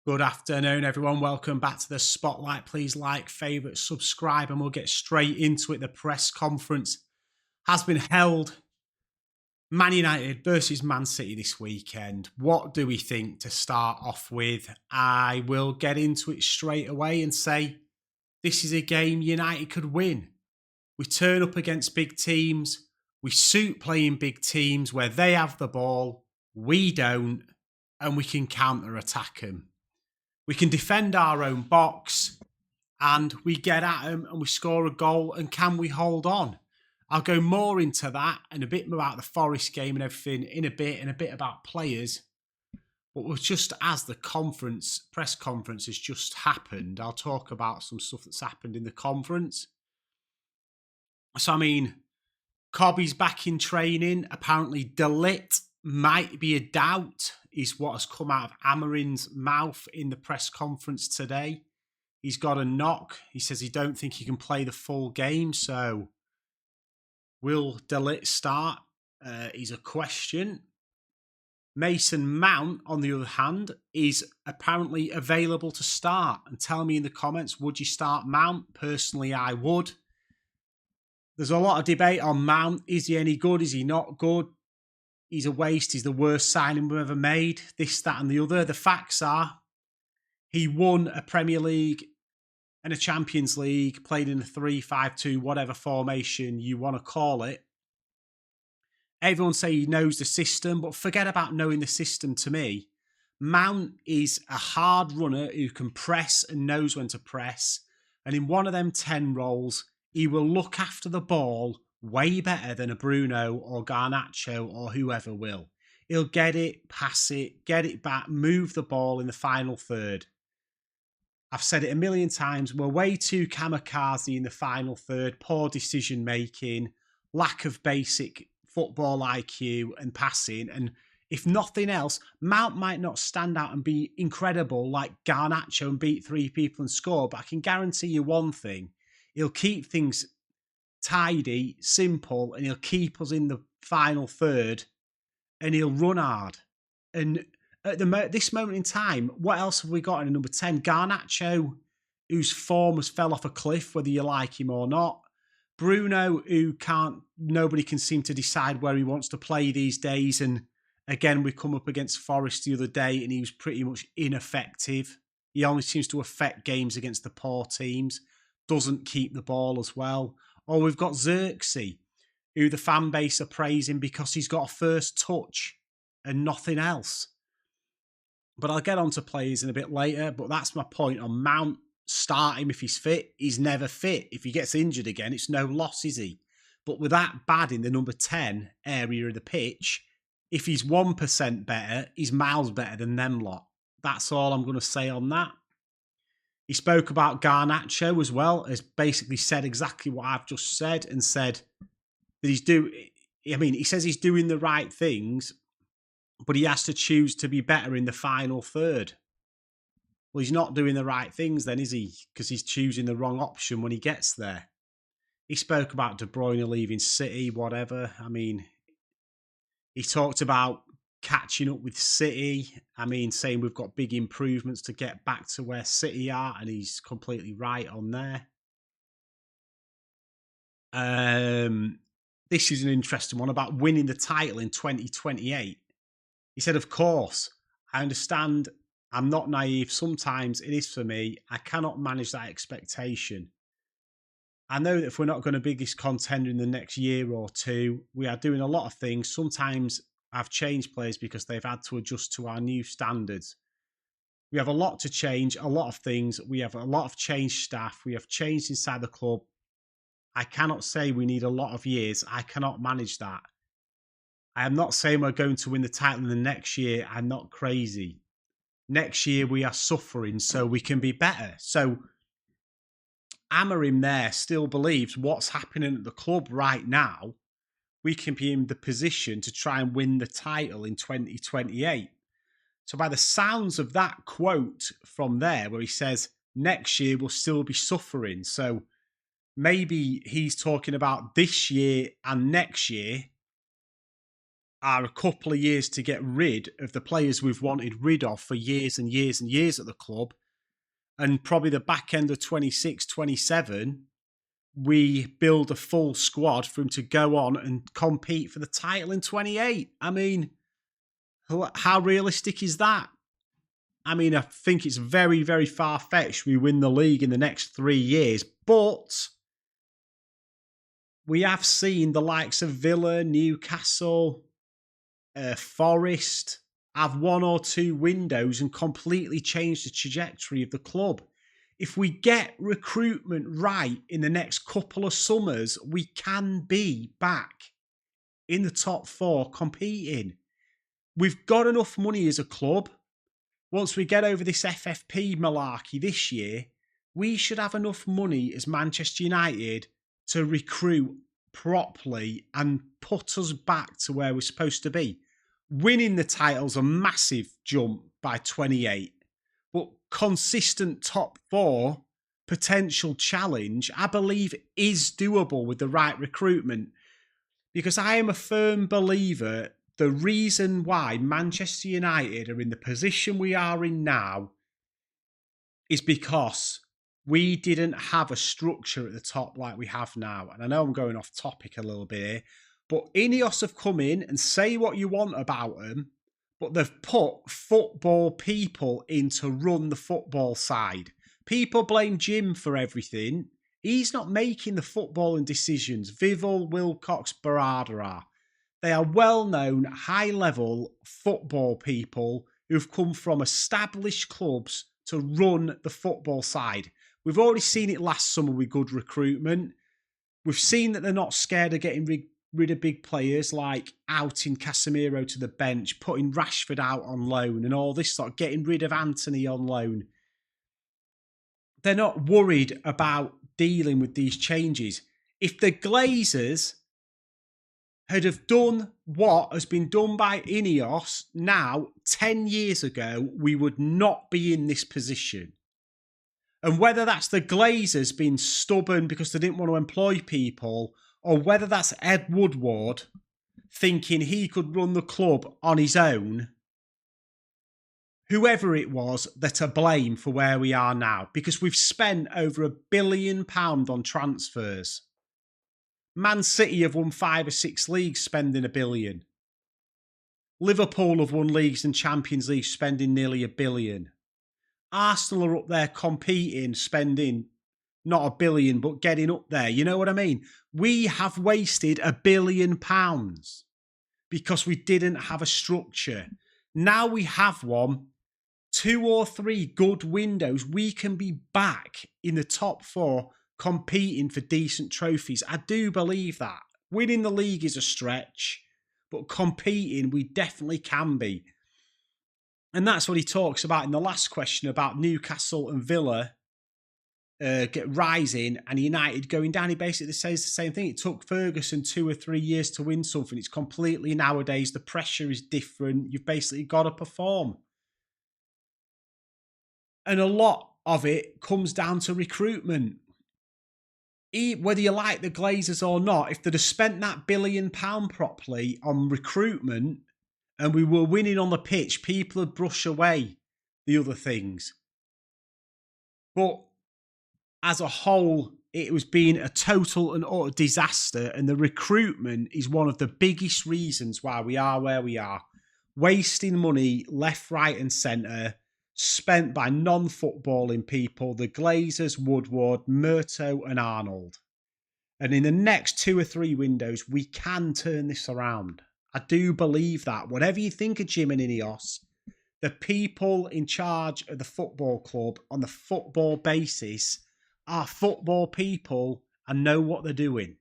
Good afternoon, everyone. Welcome back to the Spotlight. Please like, favourite, subscribe, and we'll get straight into it. The press conference has been held. Man United versus Man City this weekend. What do we think to start off with? I will get into it straight away and say this is a game United could win. We turn up against big teams. We suit playing big teams where they have the ball, we don't, and we can counter-attack them. We can defend our own box and we get at them and we score a goal. And can we hold on? I'll go more into that and a bit about the Forest game and everything in a bit, and a bit about players. But we're just as the press conference has just happened, I'll talk about some stuff that's happened in the conference. So, Cobby's back in training. Apparently, De Ligt might be a doubt, is what has come out of Amorim's mouth in the press conference today. He's got a knock. He says he don't think he can play the full game. So will De Ligt start? Is a question. Mason Mount, on the other hand, is apparently available to start. And tell me in the comments, would you start Mount? Personally, I would. There's a lot of debate on Mount. Is he any good? Is he not good? He's a waste. He's the worst signing we've ever made. This, that, and the other. The facts are he won a Premier League and a Champions League, played in a 3-5-2, whatever formation you want to call it. Everyone say he knows the system, but forget about knowing the system to me. Mount is a hard runner who can press and knows when to press. And in one of them 10 roles, he will look after the ball way better than a Bruno or Garnacho or whoever will. He'll get it, pass it, get it back, move the ball in the final third. I've said it a million times, we're way too kamikaze in the final third, poor decision making, lack of basic football IQ and passing. And if nothing else, Mount might not stand out and be incredible like Garnacho and beat 3 people and score, but I can guarantee you one thing, he'll keep things tidy, simple, and he'll keep us in the final third, and he'll run hard. And at this moment in time, what else have we got in a number 10? Garnacho, whose form has fell off a cliff, whether you like him or not. Bruno, who nobody can seem to decide where he wants to play these days. And again, we come up against Forest the other day, and he was pretty much ineffective. He only seems to affect games against the poor teams. Doesn't keep the ball as well. Or we've got Xerxes, who the fan base are praising because he's got a first touch and nothing else. But I'll get on to players in a bit later. But that's my point on Mount. Start him if he's fit. He's never fit. If he gets injured again, it's no loss, is he? But with that bad in the number 10 area of the pitch, if he's 1% better, he's miles better than them lot. That's all I'm going to say on that. He spoke about Garnacho as well, has basically said exactly what I've just said, and said that he says he's doing the right things, but he has to choose to be better in the final third. Well, he's not doing the right things then, is he? Because he's choosing the wrong option when he gets there. He spoke about De Bruyne leaving City, whatever. He talked about catching up with City. Saying we've got big improvements to get back to where City are, and he's completely right on there. This is an interesting one about winning the title in 2028. He said, of course, I understand I'm not naive. Sometimes it is for me. I cannot manage that expectation. I know that if we're not going to be biggest contender in the next year or two, we are doing a lot of things. Sometimes I've changed players because they've had to adjust to our new standards. We have a lot to change, a lot of things. We have a lot of changed staff. We have changed inside the club. I cannot say we need a lot of years. I cannot manage that. I am not saying we're going to win the title in the next year. I'm not crazy. Next year we are suffering, so we can be better. So Amorim there still believes what's happening at the club right now, we can be in the position to try and win the title in 2028. So by the sounds of that quote from there, where he says next year we'll still be suffering. So maybe he's talking about this year and next year. are a couple of years to get rid of the players we've wanted rid of for years and years and years at the club. And probably the back end of 26, 27, we build a full squad for him to go on and compete for the title in 28. I mean, how realistic is that? I mean, I think it's very, very far-fetched we win the league in the next 3 years, but we have seen the likes of Villa, Newcastle, Forest have 1 or 2 windows and completely change the trajectory of the club. If we get recruitment right in the next couple of summers, we can be back in the top 4 competing. We've got enough money as a club. Once we get over this FFP malarkey this year, we should have enough money as Manchester United to recruit properly and put us back to where we're supposed to be. Winning the title's a massive jump by 28, but consistent top 4 potential challenge, I believe, is doable with the right recruitment, because I am a firm believer the reason why Manchester United are in the position we are in now is because we didn't have a structure at the top like we have now. And I know I'm going off topic a little bit here, but Ineos have come in and say what you want about them, but they've put football people in to run the football side. People blame Jim for everything. He's not making the footballing decisions. Vival, Wilcox, Barada are. They are well-known, high-level football people who've come from established clubs to run the football side. We've already seen it last summer with good recruitment. We've seen that they're not scared of getting rid of big players, like outing Casemiro to the bench, putting Rashford out on loan and all this sort, getting rid of Anthony on loan. They're not worried about dealing with these changes. If the Glazers had have done what has been done by Ineos now 10 years ago, we would not be in this position. And whether that's the Glazers being stubborn because they didn't want to employ people, or whether that's Ed Woodward thinking he could run the club on his own, whoever it was, they're to blame for where we are now, because we've spent over £1 billion on transfers. Man City have won 5 or 6 leagues spending £1 billion. Liverpool have won leagues and Champions League spending nearly £1 billion. Arsenal are up there competing, spending not £1 billion, but getting up there. You know what I mean? We have wasted £1 billion because we didn't have a structure. Now we have one, 2 or 3 good windows. We can be back in the top 4 competing for decent trophies. I do believe that. Winning the league is a stretch, but competing, we definitely can be. And that's what he talks about in the last question about Newcastle and Villa rising and United going down. He basically says the same thing. It took Ferguson 2 or 3 years to win something. It's completely nowadays. The pressure is different. You've basically got to perform. And a lot of it comes down to recruitment. Whether you like the Glazers or not, if they'd have spent that £1 billion properly on recruitment and we were winning on the pitch, people would brush away the other things. But as a whole, it was being a total and utter disaster, and the recruitment is one of the biggest reasons why we are where we are. Wasting money left, right and centre, spent by non-footballing people, the Glazers, Woodward, Murto and Arnold. And in the next 2 or 3 windows, we can turn this around. I do believe that. Whatever you think of Jim and Ineos, the people in charge of the football club on the football basis are football people and know what they're doing.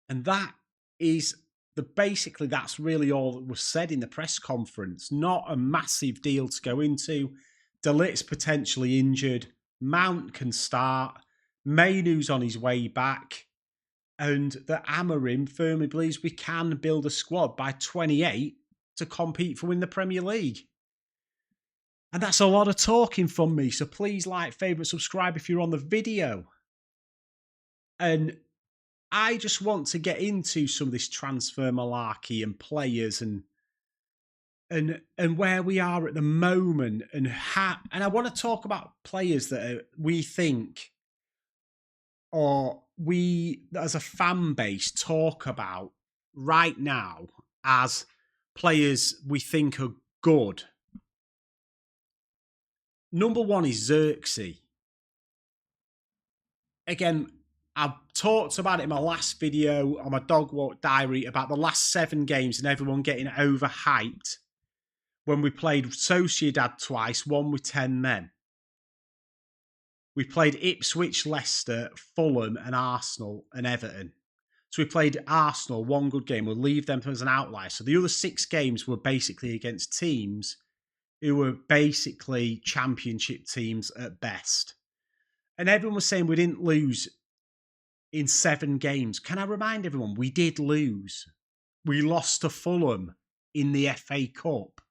And that is basically that's really all that was said in the press conference. Not a massive deal to go into. De Ligt's potentially injured. Mount can start. Mainoo's on his way back. And that Amorim firmly believes we can build a squad by 28 to compete for win the Premier League. And that's a lot of talking from me. So please like, favourite, subscribe if you're on the video. And I just want to get into some of this transfer malarkey and players and where we are at the moment and I want to talk about players that we think, or we as a fan base talk about right now as players we think are good. Number one is Xerxes. Again, I've talked about it in my last video on my Dog Walk Diary about the last 7 games and everyone getting overhyped when we played Sociedad twice, one with 10 men. We played Ipswich, Leicester, Fulham and Arsenal and Everton. So we played Arsenal, one good game. We'll leave them as an outlier. So the other 6 games were basically against teams who were basically championship teams at best. And everyone was saying we didn't lose in 7 games. Can I remind everyone, we did lose. We lost to Fulham in the FA Cup.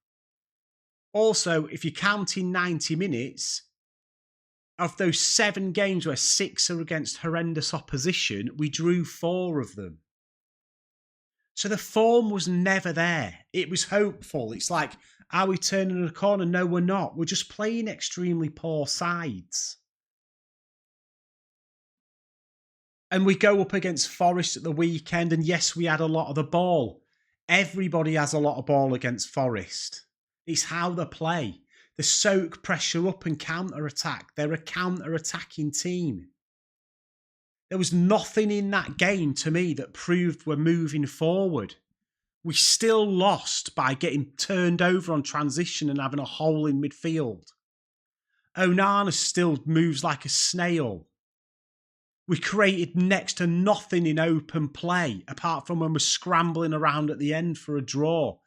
Also, if you count in 90 minutes, of those 7 games where 6 are against horrendous opposition, we drew 4 of them. So the form was never there. It was hopeful. It's like, are we turning a corner? No, we're not. We're just playing extremely poor sides. And we go up against Forest at the weekend, and yes, we had a lot of the ball. Everybody has a lot of ball against Forest. It's how they play. They soak pressure up and counter-attack. They're a counter-attacking team. There was nothing in that game to me that proved we're moving forward. We still lost by getting turned over on transition and having a hole in midfield. Onana still moves like a snail. We created next to nothing in open play, apart from when we're scrambling around at the end for a draw.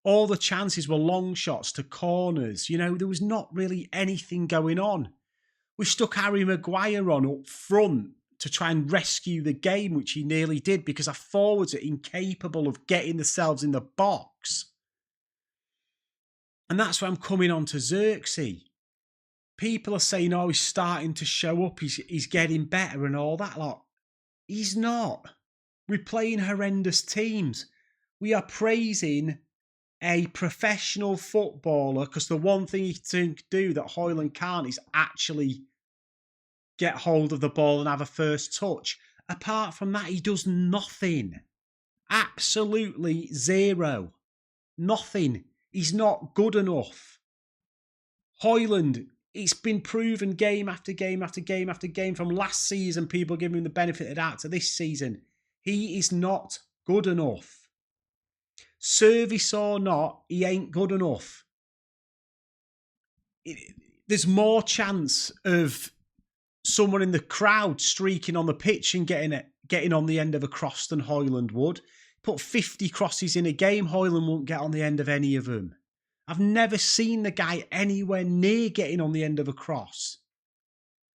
All the chances were long shots to corners. You know, there was not really anything going on. We stuck Harry Maguire on up front to try and rescue the game, which he nearly did because our forwards are incapable of getting themselves in the box. And that's where I'm coming on to Xerxes. People are saying, oh, he's starting to show up, he's getting better and all that lot. He's not. We're playing horrendous teams. We are praising a professional footballer because the one thing he can do that Højlund can't is actually get hold of the ball and have a first touch. Apart from that, he does nothing. Absolutely zero. Nothing. He's not good enough. Højlund, it's been proven game after game after game after game from last season, people giving him the benefit of the doubt to this season. He is not good enough. Service or not, he ain't good enough. There's more chance of someone in the crowd streaking on the pitch and getting on the end of a cross than Højlund would. Put 50 crosses in a game, Højlund won't get on the end of any of them. I've never seen the guy anywhere near getting on the end of a cross.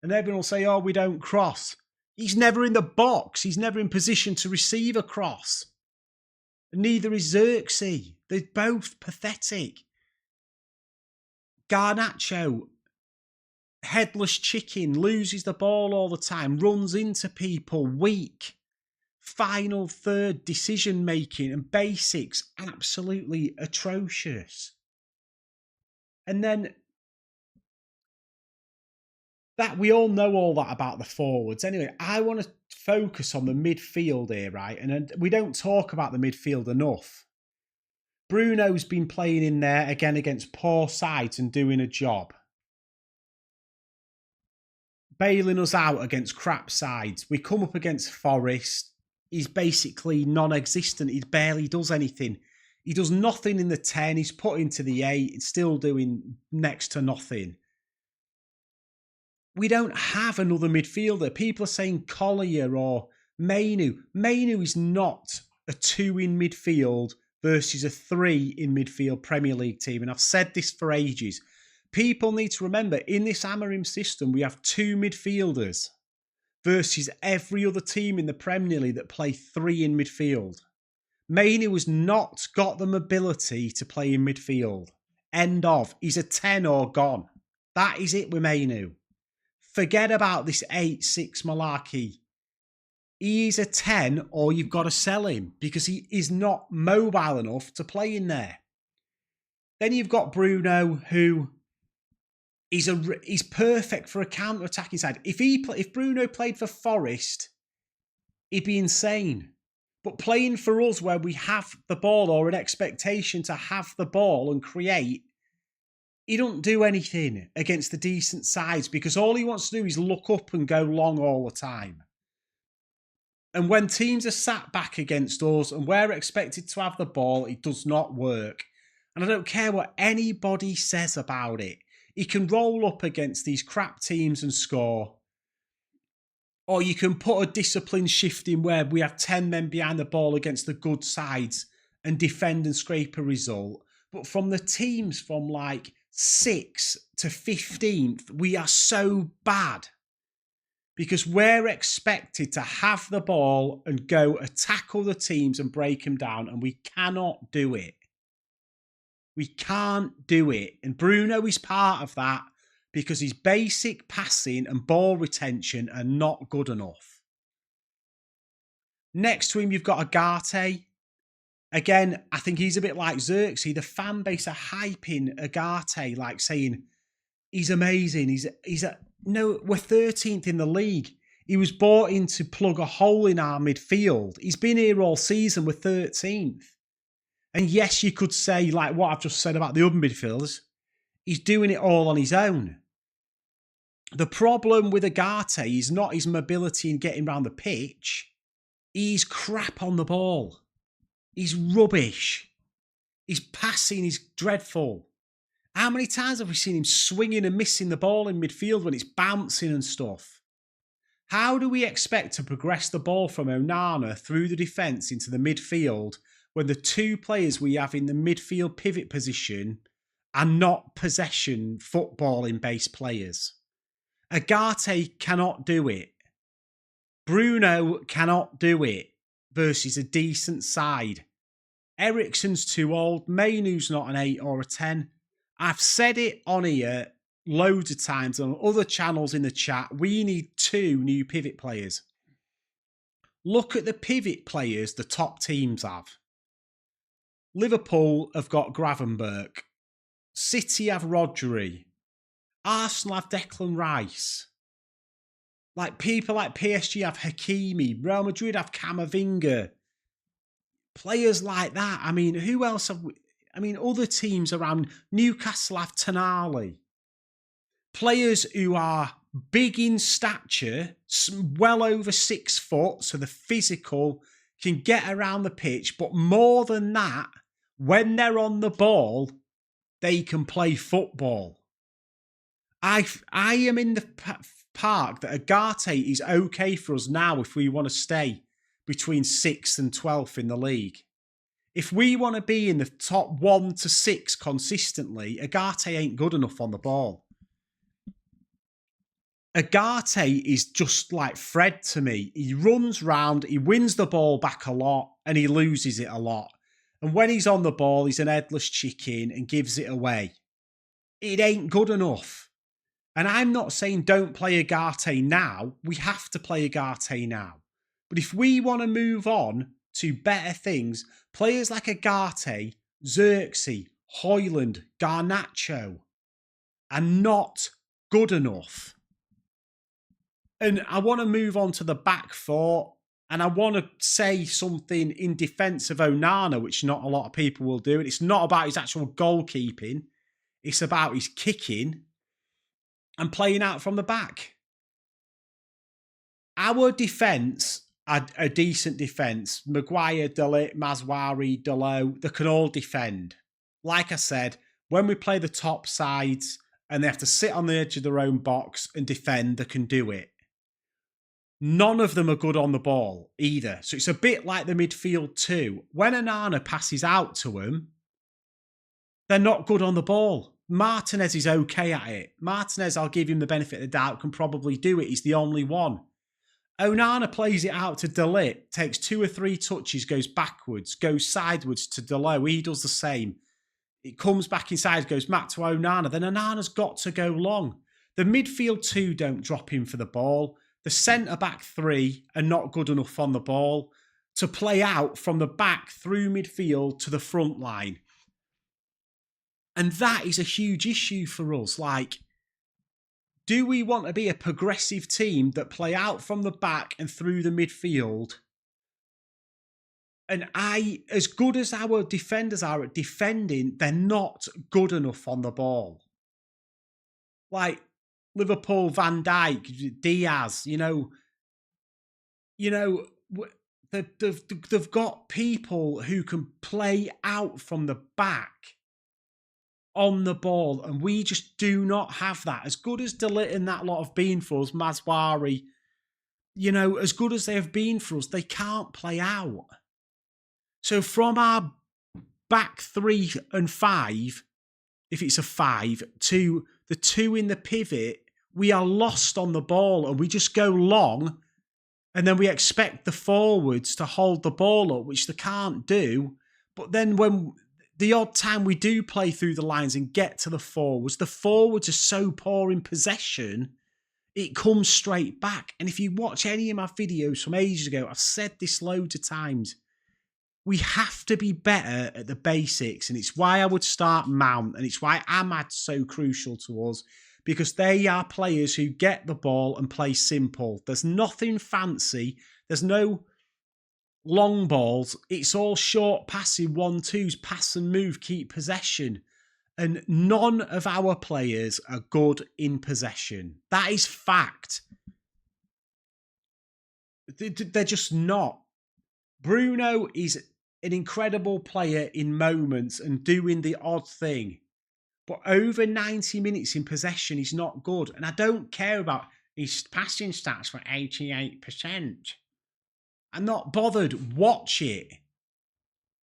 And everyone will say, oh, we don't cross. He's never in the box. He's never in position to receive a cross. And neither is Xerxes. They're both pathetic. Garnacho, headless chicken, loses the ball all the time, runs into people, weak. Final third decision making and basics, absolutely atrocious. And then that we all know all that about the forwards. Anyway, I want to focus on the midfield here, right? And we don't talk about the midfield enough. Bruno's been playing in there again against poor sides and doing a job. Bailing us out against crap sides. We come up against Forest. He's basically non-existent. He barely does anything. He does nothing in the 10. He's put into the 8. It's still doing next to nothing. We don't have another midfielder. People are saying Collier or Mainoo. Mainoo is not a 2 in midfield versus a 3 in midfield Premier League team. And I've said this for ages. People need to remember, in this Amorim system, we have 2 midfielders versus every other team in the Premier League that play 3 in midfield. Mainoo has not got the mobility to play in midfield. End of. He's a 10 or gone. That is it with Mainoo. Forget about this 8-6 malarkey. He's a 10 or you've got to sell him because he is not mobile enough to play in there. Then you've got Bruno, who he's perfect for a counter-attacking side. If Bruno played for Forest, he'd be insane. But playing for us where we have the ball or an expectation to have the ball and create, he don't do anything against the decent sides because all he wants to do is look up and go long all the time. And when teams are sat back against us and we're expected to have the ball, it does not work. And I don't care what anybody says about it. He can roll up against these crap teams and score. Or you can put a discipline shift in where we have 10 men behind the ball against the good sides and defend and scrape a result. But from the teams from like 6th to 15th, we are so bad. Because we're expected to have the ball and go attack other teams and break them down. And we cannot do it. We can't do it. And Bruno is part of that because his basic passing and ball retention are not good enough. Next to him, you've got Agate. Again, I think he's a bit like Xerxes. The fan base are hyping Agate, like saying, he's amazing. No, we're 13th in the league. He was brought in to plug a hole in our midfield. He's been here all season. We're 13th. And yes, you could say, like what I've just said about the other midfielders, he's doing it all on his own. The problem with Agate is not his mobility in getting around the pitch. He's crap on the ball. He's rubbish. His passing is dreadful. How many times have we seen him swinging and missing the ball in midfield when it's bouncing and stuff? How do we expect to progress the ball from Onana through the defence into the midfield when the two players we have in the midfield pivot position are not possession footballing based players? Agate cannot do it. Bruno cannot do it versus a decent side. Eriksen's too old. Mainu's not an 8 or a 10. I've said it on here loads of times on other channels in the chat. We need 2 new pivot players. Look at the pivot players the top teams have. Liverpool have got Gravenberch. City have Rodri. Arsenal have Declan Rice. Like people like PSG have Hakimi. Real Madrid have Camavinga. Players like that. I mean, who else have we? I mean, other teams around Newcastle have Tonali. Players who are big in stature, well over 6 foot, so the physical can get around the pitch. But more than that, when they're on the ball, they can play football. I am in the park that Agate is okay for us now if we want to stay between 6th and 12th in the league. If we want to be in the top 1 to 6 consistently, Agate ain't good enough on the ball. Agate is just like Fred to me. He runs round, he wins the ball back a lot, and he loses it a lot. And when he's on the ball, he's an headless chicken and gives it away. It ain't good enough. And I'm not saying don't play Agate now. We have to play Agate now. But if we want to move on to better things, players like Agate, Xerxes, Højlund, Garnacho are not good enough. And I want to move on to the back 4. And I want to say something in defence of Onana, which not a lot of people will do. And it's not about his actual goalkeeping. It's about his kicking and playing out from the back. Our defence, a decent defence. Maguire, De Ligt, Mazwari, Dalot, they can all defend. Like I said, when we play the top sides and they have to sit on the edge of their own box and defend, they can do it. None of them are good on the ball either. So it's a bit like the midfield too. When Onana passes out to them, they're not good on the ball. Martinez is okay at it. Martinez, I'll give him the benefit of the doubt, can probably do it. He's the only one. Onana plays it out to De Ligt, takes 2 or 3 touches, goes backwards, goes sideways to Dalot. He does the same. It comes back inside, goes back to Onana. Then Onana's got to go long. The midfield 2 don't drop him for the ball. the centre-back three are not good enough on the ball to play out from the back through midfield to the front line. And that is a huge issue for us. Like, do we want to be a progressive team that play out from the back and through the midfield? And as good as our defenders are at defending, they're not good enough on the ball. Like Liverpool, Van Dijk, Diaz, they've got people who can play out from the back on the ball, and we just do not have that. As good as De Ligt and that lot have been for us, Mazwari, as good as they have been for us, they can't play out. So from our back 3 and 5, if it's a 5, to the 2 in the pivot, we are lost on the ball and we just go long, and then we expect the forwards to hold the ball up, which they can't do. But then when the odd time we do play through the lines and get to the forwards are so poor in possession, it comes straight back. And if you watch any of my videos from ages ago, I've said this loads of times, we have to be better at the basics. And it's why I would start Mount, and it's why Ahmad's so crucial to us, because they are players who get the ball and play simple. There's nothing fancy. There's no long balls. It's all short passing, 1-2s, pass and move, keep possession. And none of our players are good in possession. That is fact. They're just not. Bruno is an incredible player in moments and doing the odd thing. But over 90 minutes in possession, he's not good. And I don't care about his passing stats for 88%. I'm not bothered. Watch it.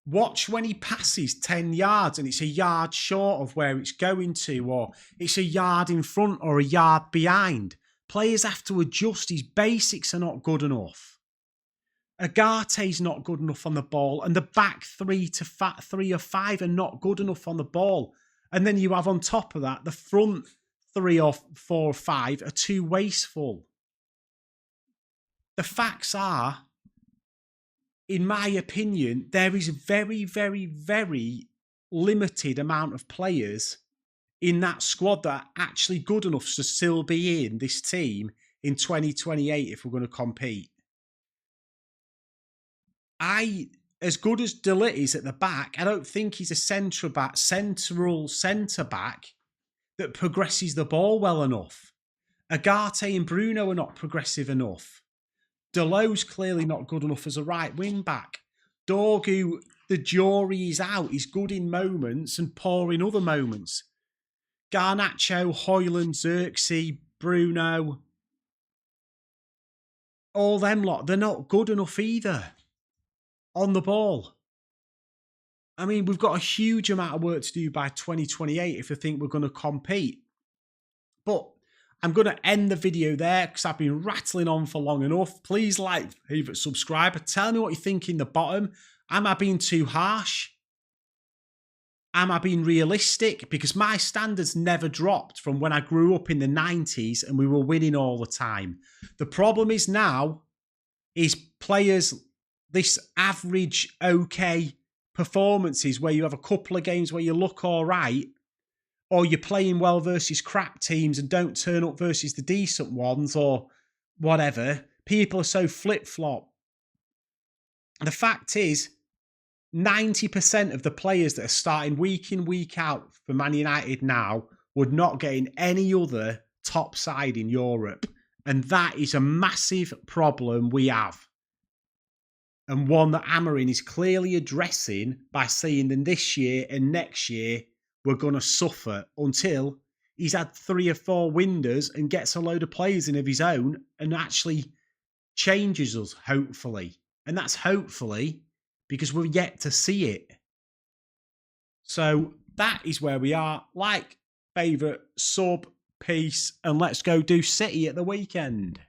Watch when he passes 10 yards and it's a yard short of where it's going to, or it's a yard in front or a yard behind. Players have to adjust. His basics are not good enough. Agate's not good enough on the ball, and the back 3 or 5 are not good enough on the ball. And then you have on top of that, the front 3 or 4 or 5 are too wasteful. The facts are, in my opinion, there is a very, very, very limited amount of players in that squad that are actually good enough to still be in this team in 2028 if we're going to compete. As good as De Ligt is at the back, I don't think he's a central centre back that progresses the ball well enough. Agate and Bruno are not progressive enough. Dalot's clearly not good enough as a right wing back. Dorgu, the jury is out. He's good in moments and poor in other moments. Garnacho, Højlund, Xerxes, Bruno, all them lot, they're not good enough either on the ball. I mean, we've got a huge amount of work to do by 2028 if we think we're going to compete. But I'm going to end the video there because I've been rattling on for long enough. Please like, favorite, subscribe. Tell me what you think in the bottom. Am I being too harsh? Am I being realistic? Because my standards never dropped from when I grew up in the 90s and we were winning all the time. The problem is now is players, this average okay performances where you have a couple of games where you look all right, or you're playing well versus crap teams and don't turn up versus the decent ones or whatever. People are so flip-flop. The fact is, 90% of the players that are starting week in, week out for Man United now would not get in any other top side in Europe. And that is a massive problem we have. And one that Amorim is clearly addressing by saying that this year and next year we're going to suffer until he's had 3 or 4 windows and gets a load of players in of his own and actually changes us, hopefully. And that's hopefully because we're yet to see it. So that is where we are. Like, favourite, sub, peace, and let's go do City at the weekend.